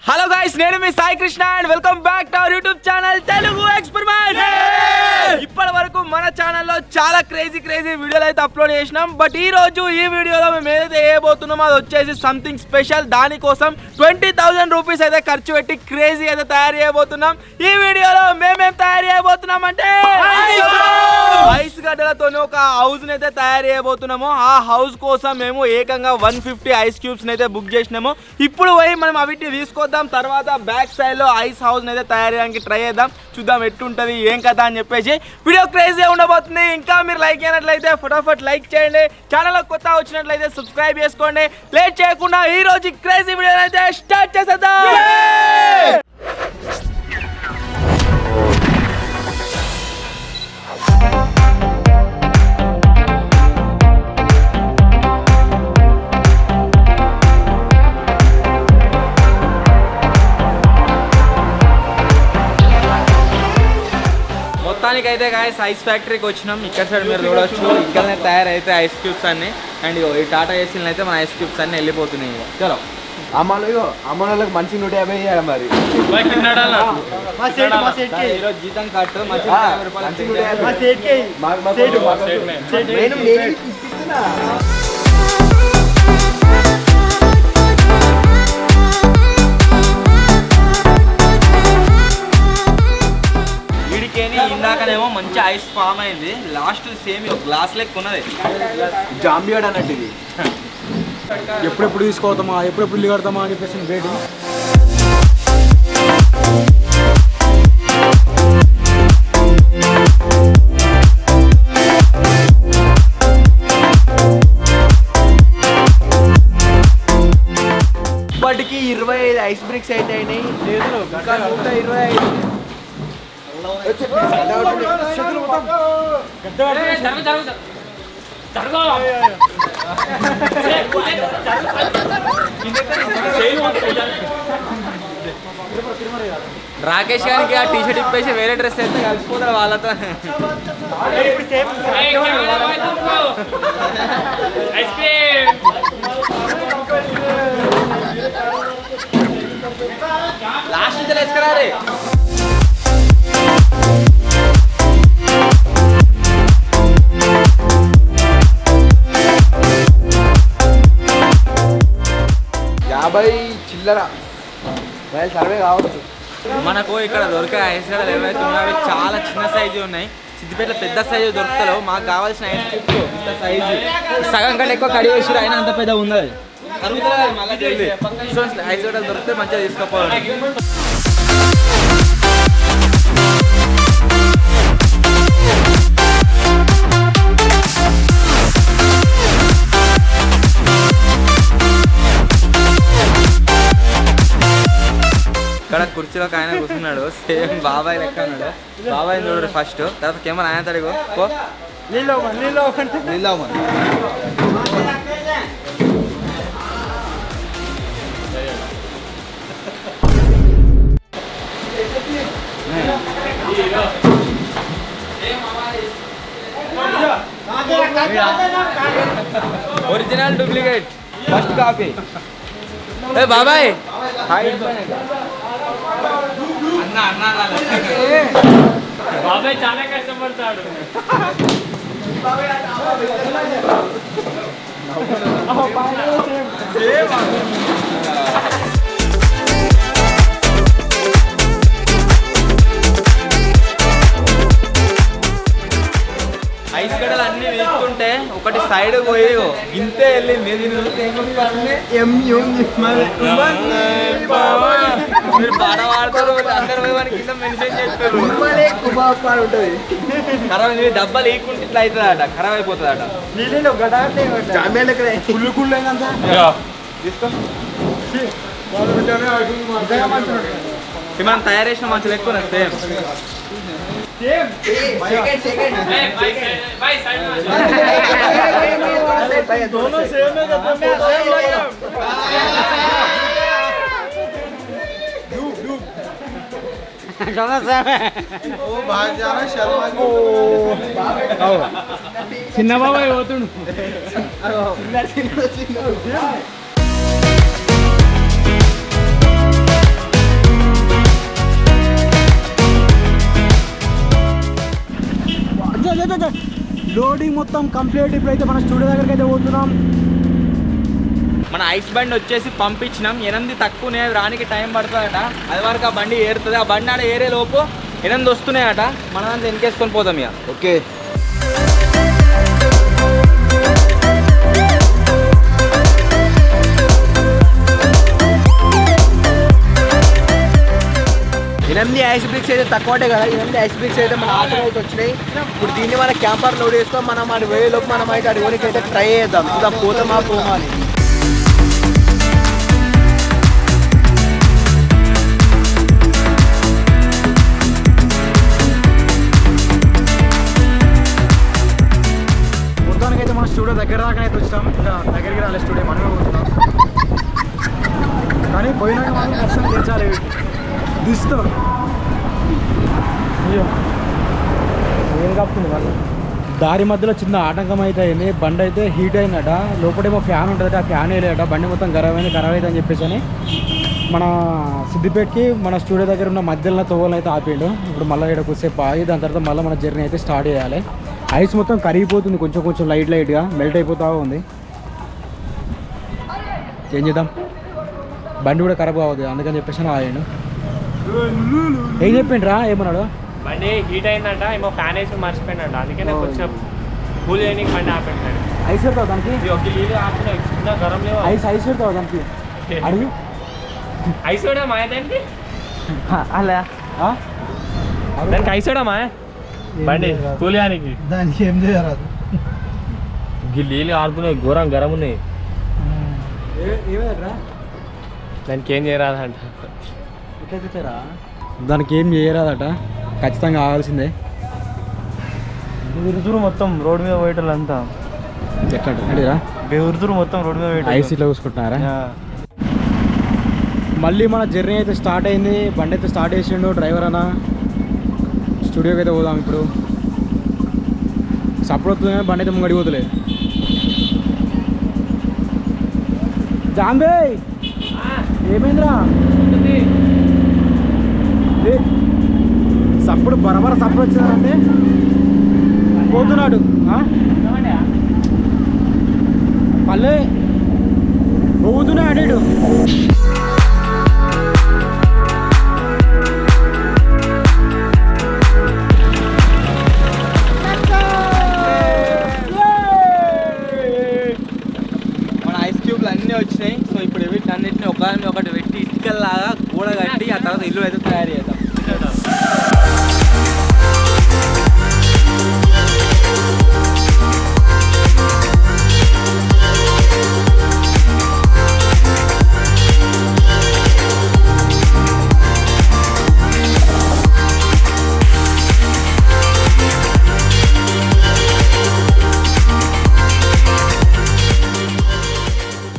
Hello guys, నేను మీ Sai Krishna and welcome back to our YouTube channel Telugu experiment. ఇప్పటి వరకు మన ఛానల్లో చాలా క్రేజీ వీడియోలు అయితే అప్లోడ్ చేసినాం. బట్ ఈ రోజు ఈ వీడియోలో మేము ఏదైతే వేయబోతున్నామో అది వచ్చేసి సంథింగ్ స్పెషల్. దానికోసం 20,000 రూపీస్ అయితే ఖర్చు పెట్టి క్రేజీ అయితే తయారు చేయబోతున్నాం. ఈ వీడియోలో మేమేం తయారు చేయబోతున్నాం అంటే ఐస్ గడ్డలతో ఒక హౌస్ అయితే తయారు చేయబోతున్నాము. ఆ హౌస్ కోసం మేము ఏకంగా 150 ఐస్ క్యూబ్స్ అయితే బుక్ చేసినాము. ఇప్పుడు పోయి మనం అవిటిని తీసుకో తర్వాత బ్యాక్ సైడ్ లో ఐస్ హౌస్ అయితే తయారు చేయడానికి ట్రై చేద్దాం. చూద్దాం ఎట్టుంటది ఏం కదా అని చెప్పేసి. వీడియో క్రేజీ ఉండబోతుంది. ఇంకా మీరు లైక్ అయినట్లయితే ఫటాఫట్ లైక్ చేయండి. ఛానల్ కొత్త వచ్చినట్లయితే సబ్స్క్రైబ్ చేసుకోండి. లేట్ చేయకుండా ఈ రోజు క్రేజీ వీడియో అయితే స్టార్ట్ చేసేద్దాం. మొత్తానికైతే గాయస్ ఐస్ ఫ్యాక్టరీకి వచ్చినాం. ఇక్కడ సైడ్ మీరు చూడవచ్చు, ఇక్కడనే తయారైతే ఐస్ క్యూబ్స్ అన్ని. అండ్ ఈ టాటా ఏసీలు అయితే మన ఐస్ క్యూబ్స్ అన్ని వెళ్ళిపోతున్నాయి. చలో అమ్మలకు మంచి 150 ఇవ్వాలి మరి. ఈరోజు జీతం కట్టు ఇందాకనేమో మంచి ఐస్ ఫామ్ అయింది. లాస్ట్ సేమ్ గ్లాస్ లెక్క ఉన్నది. జాంబియాడ్ అన్నట్టు ఇది. ఎప్పుడెప్పుడు తీసుకోవతామా ఎప్పుడెప్పుడు ఇల్లు కడతామా అని చెప్పేసి వెయిటింగ్. ఇప్పటికి 25 ఐస్ బ్రిక్స్ అయితే అయినాయి. ఇంకా 125 రాకేష్ గారికి ఆ టీ షర్ట్ ఇప్పేసి వేరే డ్రెస్ అయితే కలిసిపోతారు వాళ్ళతో. లాస్ట్ నుంచి వేసుకురా రే. చిల్లర సర్వే కావచ్చు. మనకు ఇక్కడ దొరికే ఐస్ గడ్డలు ఏవైతే ఉన్నాయో అవి చాలా చిన్న సైజు ఉన్నాయి. సిద్దిపేటలో పెద్ద సైజు దొరుకుతావు. మాకు కావాల్సిన ఐస్ క్యూబ్స్ ఇంత సైజు సగం కంటే ఎక్కువ కడి వేసి అయినా అంత పెద్ద ఉన్నది. సో ఐస్ గడ్డలు దొరికితే మంచిగా తీసుకోపోవాలి. ఇక్కడ కుర్చీలో ఒక ఆయన కూర్చున్నాడు. సేమ్ బాబాయ్ లెక్క ఉన్నాడు. బాబాయ్ చూడు ఫస్ట్, తర్వాత కెమెరా ఆయన తడిగో ఒరిజినల్ డూప్లికేట్ ఫస్ట్ కాపీ. ఏ బాబాయ్ బాబాయ్ చాలా కష్టపడతాడు. ఐస్ గడ్డలు అన్ని వేస్తుంటే ఒకటి సైడ్ పోయి ఇంతే వెళ్ళింది. మీరు పాట పాడతారు, అందరు పోయి కింద మెన్షన్ చేస్తారు. ఖరాబ్ డబ్బాలు వేయకుంటే ఇట్లా అవుతుందట, ఖరాబ్ అయిపోతుందట. తీసుకో మనం తయారు చేసిన మంచులు ఎక్కువ సేమ్. दोनों सेम है. చిన్న బాబాయ్ పోతుండు. లోడింగ్ మొత్తం కంప్లీట్. ఇప్పుడైతే మన స్టూడియో దగ్గరికి అయితే పోతున్నాం. మన ఐస్ బండి వచ్చేసి పంపించినాం. 8 తక్కువనే రానికి టైం పడుతుందట. అది వరకు ఆ బండి ఏరుతుంది. ఆ బండి ఆడ ఏరే లోపు 8 వస్తున్నాయట. మన దాంట్లో వెనకేసుకొని పోతాం ఇక. ఓకే ఎనిమిది ఐస్ బ్రిక్స్ అయితే తక్కువటే కదా. 8 ఐస్ బ్రిక్స్ అయితే మన ఆటో అయితే వచ్చినాయి. ఇప్పుడు దీన్ని మన క్యాంపర్ లోడ్ చేసుకో. మనం అది వేలోపు మనం అయితే అడి వరకు అయితే ట్రై చేద్దాం. చూద్దాం పోతామా పోమాలి. మొత్తానికైతే మన స్టూడియో దగ్గర దాకా అయితే వచ్చాం. ఇంకా దగ్గరికి రాలే స్టూడియో మనమే పోతున్నాం. కానీ పోయినాక మనం దర్శనం చేర్చాలి. దిస్తో ఏం కాపుతుంది వాళ్ళు. దారి మధ్యలో చిన్న ఆటంకం అయితే అయింది. బండి అయితే హీట్ అయిందట. లోపలేమో ఫ్యాన్ ఉంటుంది. ఆ ఫ్యాన్ వేయలేట. బండి మొత్తం ఖరాబ్ అయింది అని చెప్పేసి అని మన సిద్దిపేటకి మన స్టూడియో దగ్గర ఉన్న మధ్యలో తోవలను అయితే ఆపిండు. ఇప్పుడు మళ్ళీ ఇక్కడ కొద్దిసేపు ఆగి దాని తర్వాత మళ్ళీ మన జర్నీ అయితే స్టార్ట్ చేయాలి. ఐస్ మొత్తం కరిగిపోతుంది. కొంచెం లైట్గా మెల్ట్ అయిపోతూ ఉంది. ఏం చేద్దాం, బండి కూడా ఖరాబ్ కావద్దు. అందుకని చెప్పేసి ఆగాడు. ఏం చెప్పిండ్రా? ఏమన్నాడు? బండి హీట్ అయిందంట. ఏమో ఫ్యాన్ వేసి మర్చిపోయినంట. అందుకే నాకు కొంచెం కూల్ చేయడానికి బండి ఆపెట్టాడు. ఐస్ పెడతావు దానికి? ఒక నీళ్ళు ఆపుతున్నాయి. చిన్న గరం లేవు. ఐస్ పెడతావు దానికి? అడుగు. ఐస్ కూడా మాయ దానికి. అలా దానికి ఐస్ కూడా మాయ బండి కూల్ చేయడానికి. దానికి ఏం చేయరాదు. నీళ్ళు ఆడుతున్నాయి. ఘోరం గరం ఉన్నాయి. ఏమేరా దానికి ఏం చేయరాదంట. ఎట్లా దానికి ఏం చేయరాదట. ఖచ్చితంగా ఆగాల్సిందే. బెదురుతురు మొత్తం రోడ్ మీద పోయేటోళ్ళంతా. ఎట్లా అడిరా? బెదురుతురు మొత్తం రోడ్ మీద పోయేటోళ్ళు. ఐస్ ఇట్లా చూసుకుంటున్నారా? మళ్ళీ మన జర్నీ అయితే స్టార్ట్ అయింది. బండి అయితే స్టార్ట్ చేసిండు డ్రైవర్ అన్న. స్టూడియోకి అయితే పోదాం. ఇప్పుడు సపోర్ట్ అవుతుంది కానీ బండి అయితే ముంగడి పోతలేదు. జాంబే ఏమైందిరా? సప్పుడు బరబర సప్పుడు వచ్చిందంటే పోతున్నాడు. పల్లె పోతున్నా అడాడు. మన ఐస్ క్యూబ్లు అన్నీ వచ్చినాయి. సో ఇప్పుడు వీటిని ఒకటి పెట్టి ఇటుకల్లాగా గోడ కట్టి ఆ తర్వాత ఇల్లు అయితే తయారు చేద్దాం.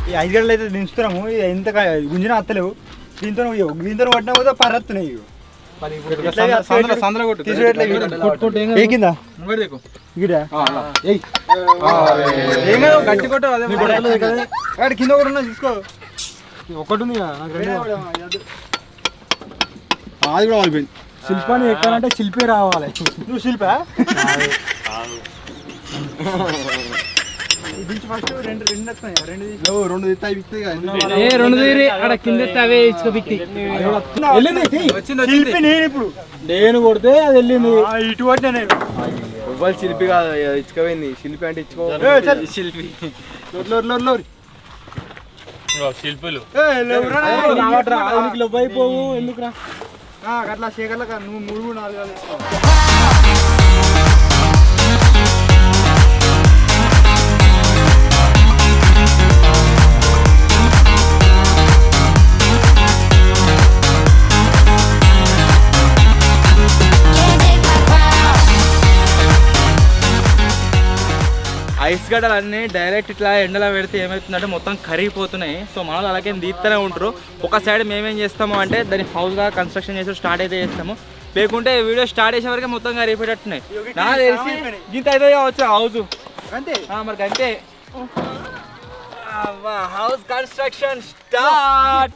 ఈ 5 గంటలు అయితే దించుతున్నాము. ఎంత గుంజినా అత్తలేవు. దీంతో పట్టినా పోతే పరత్తున్నాయి. గట్టి కొట్టు. కింద కూడా ఉన్నా తీసుకో. ఒకటి ఉంది అది కూడా అయిపోయింది. శిల్పాన్ని ఎక్కాలంటే శిల్పి రావాలి. నువ్వు శిల్పా? నేను కొడితే అది వెళ్ళింది. ఇటు పట్టినా శిల్పి కాదు ఇచ్చుకోపోయింది. శిల్పి అంటే ఇచ్చుకో. శిల్పి శిల్పులు అయిపోవు ఎందుకురా అట్లా చేయగల. నువ్వు 3-4 ఐస్ గడ్డలన్నీ డైరెక్ట్ ఇట్లా ఎండలో పెడితే ఏమవుతుందంటే మొత్తం కరిగిపోతున్నాయి. సో మనలో అలాగే తీస్తూనే ఉంటారు. ఒక సైడ్ మేమేం చేస్తాము అంటే దాన్ని హౌస్గా కన్స్ట్రక్షన్ చేసి స్టార్ట్ అయితే చేస్తాము. లేకుంటే వీడియో స్టార్ట్ చేసే వరకే మొత్తం కరిగిపోయేటట్టున్నాయి. నాకు తెలిసి ఇంత అయితే కావచ్చు హౌస్ అంతే. మరి అంతే హౌస్ కన్స్ట్రక్షన్ స్టార్ట్.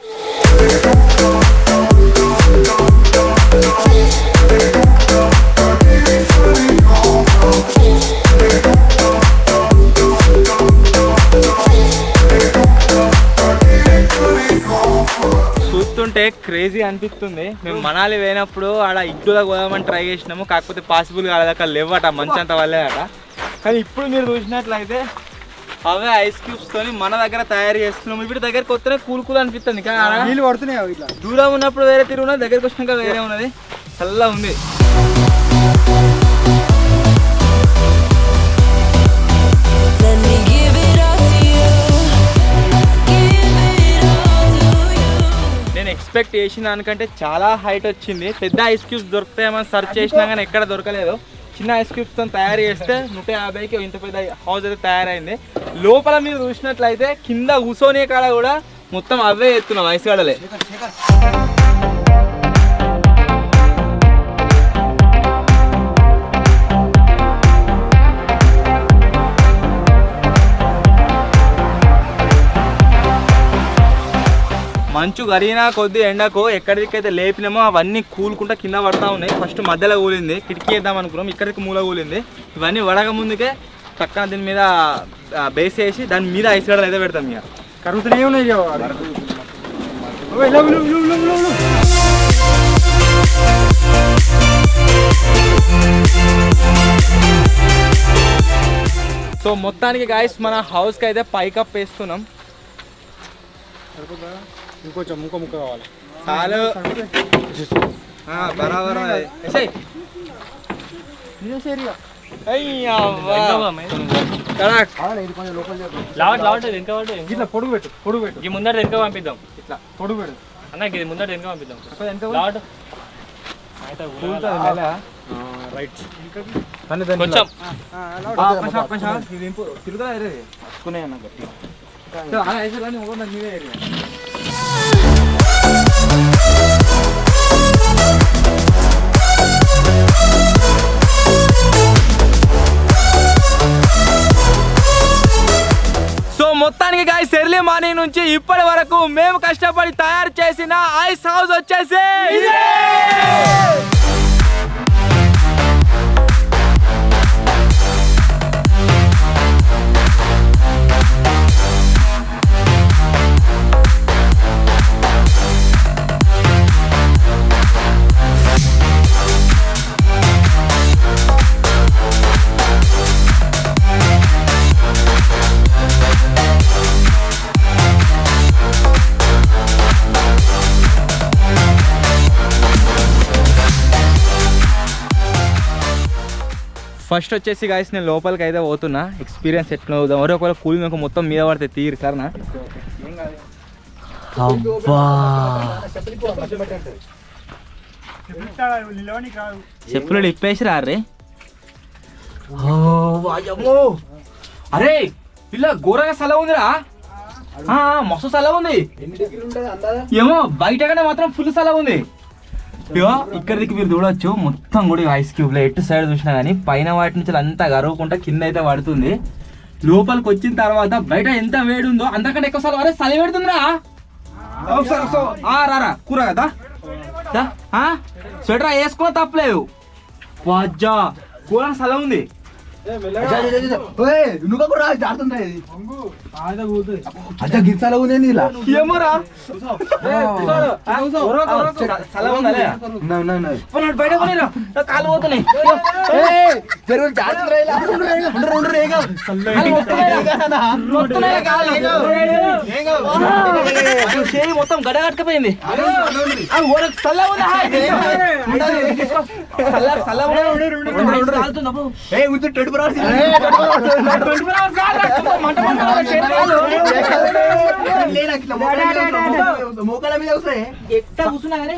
చూస్తుంటే క్రేజీ అనిపిస్తుంది. మేము మనాలి పోయినప్పుడు ఆడ ఇడ్డులా పోదామని ట్రై చేసినాము, కాకపోతే పాసిబుల్ కాలేదక్క, లేవట మంచి అంత వల్లేదట. కానీ ఇప్పుడు మీరు చూసినట్లయితే అవే ఐస్ క్యూబ్స్ తోని మన దగ్గర తయారు చేస్తున్నాము. ఇప్పుడు దగ్గరకు వస్తేనే కూల్ అనిపిస్తుంది. కానీ నీళ్ళు పడుతున్నాయి ఇట్లా, దూరం ఉన్నప్పుడు వేరే తిరుగున్నది, దగ్గరకు వచ్చినాక వేరే ఉన్నది, చల్లగా ఉంది. నేను ఎక్స్పెక్ట్ చేసిన దానికంటే చాలా హైట్ వచ్చింది. పెద్ద ఐస్ క్యూబ్స్ దొరుకుతాయేమని సెర్చ్ చేసినా కానీ ఎక్కడ దొరకలేదు. చిన్న ఐస్ క్యూబ్స్తో తయారు చేస్తే 150కి ఇంత పెద్ద హౌస్ అయితే తయారైంది. లోపల మీరు చూసినట్లయితే కింద కూర్చొనే కాడ కూడా మొత్తం అవే ఎత్తున్నాం ఐస్ గడలే. మంచు కరిగినా కొద్ది ఎండకు ఎక్కడికైతే లేపినామో అవన్నీ కూలుకుంటా కింద పడతా ఉన్నాయి. ఫస్ట్ మధ్యలో కూలింది, కిటికీ వేద్దాం అనుకున్నాం, ఇక్కడికి మూల కూలింది. ఇవన్నీ వడక ముందుకే పక్కన దీని మీద బేస్ వేసి దాని మీద ఐస్ గడలు అయితే పెడతాం. ఇక కరుగుతూనే ఉన్నాయి. సో మొత్తానికి గాయస్ మన హౌస్కి అయితే పైకప్ వేస్తున్నాం. ఇంకొంచెం ఇంకో ముక్క కావాలి. చాలు బరాబర్. ఇట్లా పొడుగు పెట్టు ఈ ముందర వెనక పంపిద్దాం. ఇట్లా పొడుగు పెట్టు అన్న ఇది ముందర వెనక పంపిద్దాం. రైట్. కొంచెం సో మొత్తానికి గాయ్స్ ఎర్లీ మార్నింగ్ నుంచి ఇప్పటి వరకు మేము కష్టపడి తయారు చేసిన ఐస్ హౌస్ వచ్చేసి ఫస్ట్ వచ్చేసి గాయస్ నేను లోపలికి అయితే పోతున్నా. ఎక్స్పీరియన్స్ ఎట్లా అవుదాం, ఎవరో ఒకవేళ కూల్ మీకు మొత్తం మీద పడితే తీరు సరేనా. చెప్పులు ఇప్పేసి రారే. అరే ఇలా ఘోరంగా సెలవు ఉందిరా, మస్తు సెలవు ఉంది. ఏమో బయట కన్నా మాత్రం ఫుల్ సెలవు ఉంది. ఇగో ఇక్కడికి మీరు చూడొచ్చు మొత్తం కూడా ఐస్ క్యూబ్ లో ఎటు సైడ్ చూసినా కానీ పైన వాటి నుంచి అంతా గరవకుండా కింద అయితే పడుతుంది. లోపలికి వచ్చిన తర్వాత బయట ఎంత వేడి ఉందో అంతకంటే ఎక్కువ సార్లు. అరే చలి పెడుతుందిరా, రారా కూర కదా స్వెటర్ వేసుకున్నా తప్పలేదు. వాజా కూర సెలవు ఉంది. ఏమోరా బయట కాలు పోతున్నాయి. మొత్తం గడ కట్టకపోయింది. మోకాల మీద వస్తాయి ఎట్లా కూర్చున్నా కానీ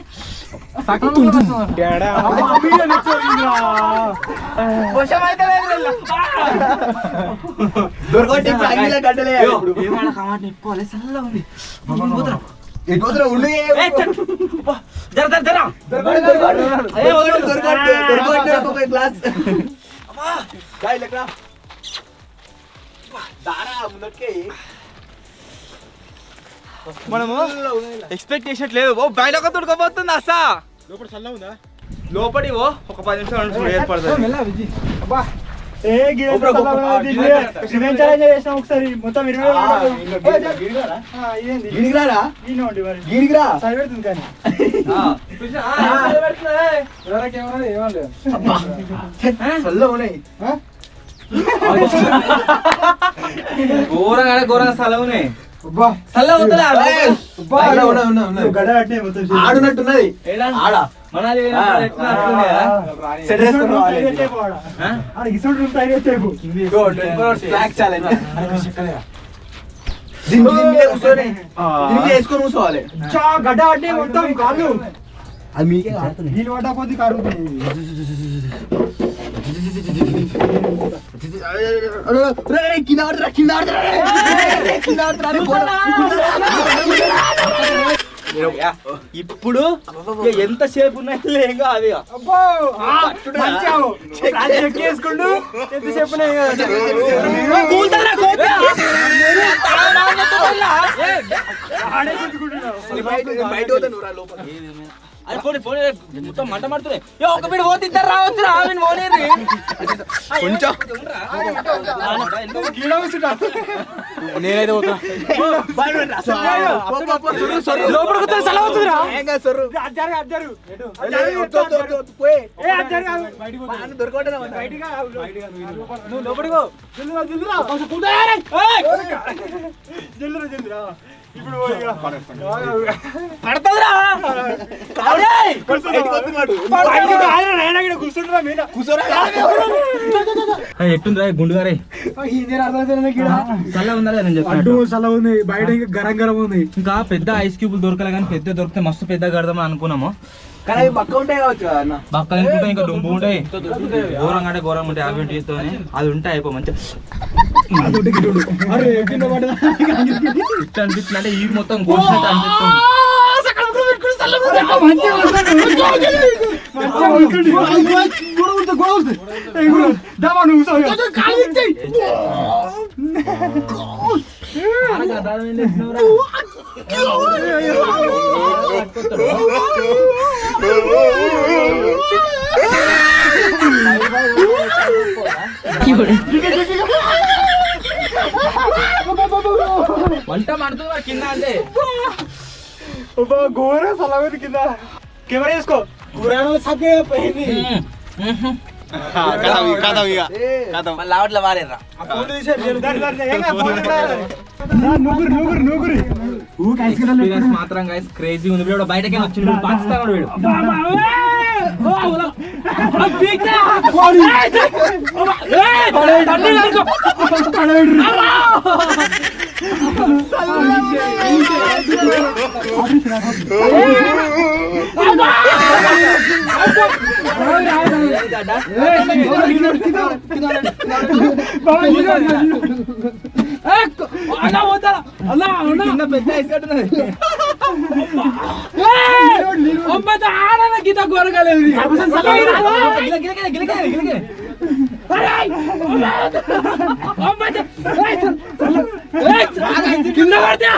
మనము ఎక్స్పెక్ట్ చేసినట్లేదు. బయట ఒక తుడకపోతుంది అసా. లోపల చల్ల ఉందా? లోపలి ఒక 10 నిమిషాలు ఏర్పడుతుంది. ఒకసారి మొత్తం ఘోరంగా ఘోరంగా స్థలం ఉన్నాయి ఆడున్నట్టున్నది ఆడ వేసుకొని కూర్చోవాలి గడ్డ అంటే మొత్తం కాళ్ళు అది మీకే నీళ్ళు పడ్డా కొద్ది కారుతుంది ఇప్పుడు ఎంత సేపు ఉన్నాయి లేక అది చేసుకుంటూ ఎంతసేపు అది పోనీ పోనీ మొత్తం మంట మడుతున్నాయి ఒక వీడు పోతే ఇద్దరు రావచ్చు ఆమెను పోనీ కొంచెం నేనైతే ఇప్పుడు పడతదిరా ఎట్టుందిరా గుండుగారే చల్ల ఉందా నేను అడ్డు చల్ల ఉంది బయట ఇంకా గరం గరం ఉంది ఇంకా పెద్ద ఐస్ క్యూబులు దొరకలే కానీ పెద్ద దొరికితే మస్తు పెద్ద కడదామని అనుకున్నాము కానీ అవి పక్క ఉంటాయి కావచ్చు అన్న పక్క అనుకుంటే ఇంకా డొంబు ఉంటాయి ఘోరంగా అంటే ఘోరంగా ఉంటాయి అవి అది ఉంటాయి అయిపో మంచిగా ఇట్లా అనిపిస్తుంది అంటే ఈ మొత్తం గోసినట్టు అనిపిస్తుంది వంట మడుతుంది కింద అంటే ఘోర సలవేది కింద కెమెరా వేసుకో లావట్ల వారేరా మాత్రం గైస్ క్రేజీ ఉంది వీడు బయటకే వచ్చింది పాకిస్తాన్ వీడు గీత గోరగలేదు కింద పడితే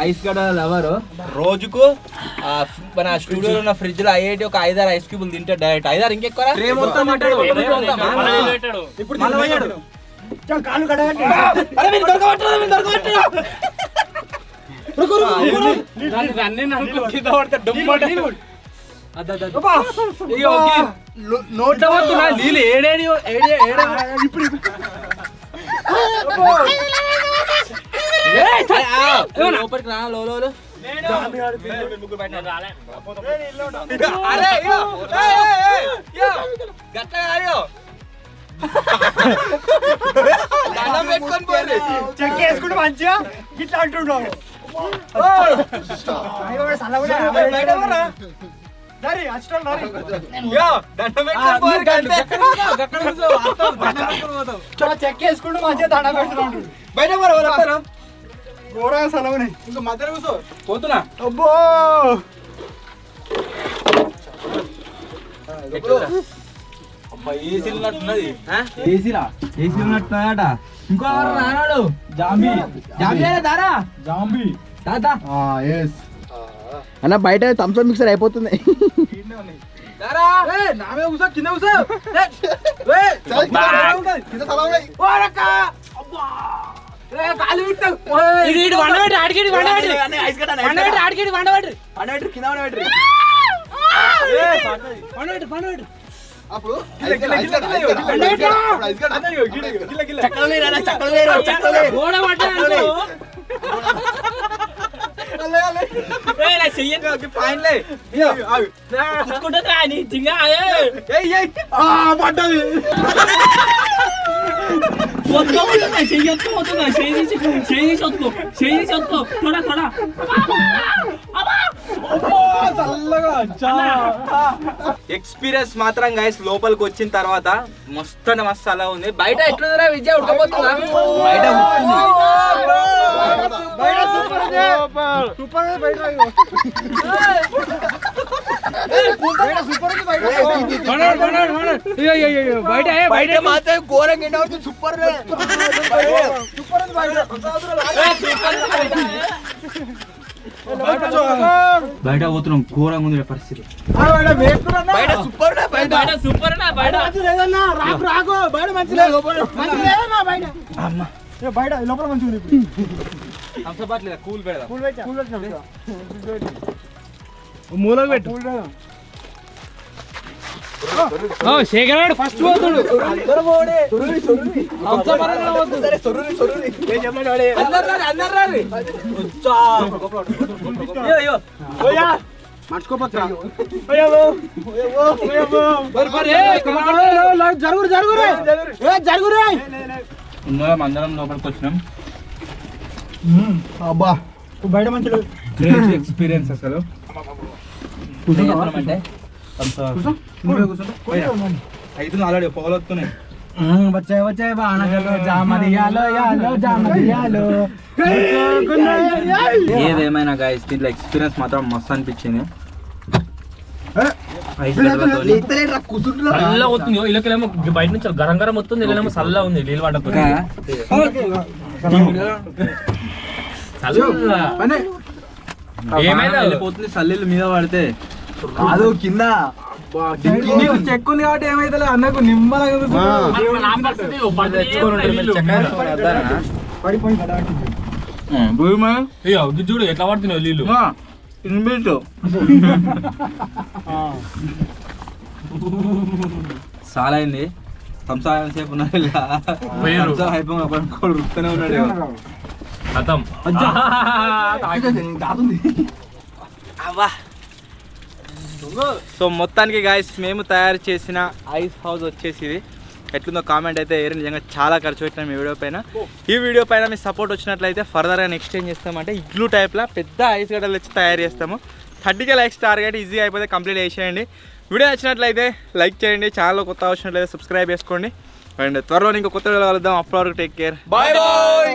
ఐస్ గడ్డ లవరు రోజుకు మన స్టూడియోలో ఉన్న ఫ్రిడ్జ్ లో అయ్యేటి ఒక 5-6 ఐస్ క్యూబులు తింటే డైరెక్ట్ 5-6 ఇంకెక్కువ నోట్ నీళ్ళు ఏడేడి లోపలికి రా లోలు చెక్ చేసుకుంటే మంచిగా ఇట్లా అంటున్నావు చెక్ చేసుకుంటూ మంచిగా దండం పెట్టుకుంటు బయట ఘోరంగా సెలవుని ఇంకా మధ్యలో కూర్చో పోతున్నా అబ్బో ఏసీలు ఉన్నట్టున్నది. ఏసీలా ఏసీ ఉన్నట్టున్నాయట. ఇంకో ఎవరు రానాడు జాంబీ జాంబీ దారా జాంబీ దాదా. అన్న బయట థమ్స్ అప్ మిక్సర్ అయిపోతుంది. నామే కూసో కింద కూసో. ఎక్స్పీరియన్స్ మాత్రం గైస్ లోపలికి వచ్చిన తర్వాత మస్తు అంటే మస్తు అలా ఉంది. బయట ఎట్లుందిరా విజయ్ ఉడకపోతుందా? బయట మాత్రం ఘోరంగా ఎండ అవుతుంది. సూపర్ బయట పోతున్నాం. ఘోరంగా ఉంది పరిస్థితి. బయట సూపర్ బయట లోపల మంచిగా ఉంది. కూల్ పెడదాం. మూలకు పెట్టు. శేఖర్ ఫస్ట్ పోతుడు. అందరం లోపలికి వచ్చినాం. అబ్బా బయట మంచి గ్రేట్ ఎక్స్పీరియన్స్ అసలు. అంటే అయితే ఆల్రెడీ పొగలు వస్తున్నాయి. వచ్చాయి వచ్చాయి బాణగలు జామదియాలో యాలో జామదియాలో. ఏదేమైనా గైస్ దీంట్లో ఎక్స్పీరియన్స్ మాత్రం మస్తు అనిపించింది. చల్లగా వస్తుంది. ఇళ్ళకేమో బయట నుంచి గరం గరం వస్తుంది, ఇళ్ళేమో చల్లగా ఉంది. నీళ్ళు పడకపోతే ఏమైనా వెళ్ళిపోతుంది సల్లీలు మీద పడితే. కాదు కింద చెక్కుంది కాబట్టి ఏమైతే అన్నకు నిమ్మలంగా చూడు ఎట్లా పడుతున్నావు నీళ్ళు. చాలా అయింది. సంసారం సేపు ఉన్నాడు రుస్తూనే ఉన్నాడు. అర్థం సో మొత్తానికి గాయస్ మేము తయారు చేసిన ఐస్ హౌస్ వచ్చేసి ఇది ఎట్లుందో కామెంట్ అయితే వేరే. నిజంగా చాలా ఖర్చు పెట్టినాం ఈ వీడియో పైన. ఈ వీడియో పైన మీ సపోర్ట్ వచ్చినట్లయితే ఫర్దర్గా నెక్స్ట్ ఏం చేస్తామంటే ఇగ్లూ టైప్లో పెద్ద ఐస్ గడ్డలు వచ్చి తయారు చేస్తాము. 30K లైక్స్ టార్గెట్ ఈజీగా అయిపోతే కంప్లీట్ చేసేయండి. వీడియో నచ్చినట్లయితే లైక్ చేయండి. ఛానల్ కొత్త వచ్చినట్లయితే సబ్స్క్రైబ్ చేసుకోండి. అండ్ త్వరలో ఇంకో కొత్త వీడియో కలుద్దాం. అప్పటి వరకు టేక్ కేర్. Bye bye.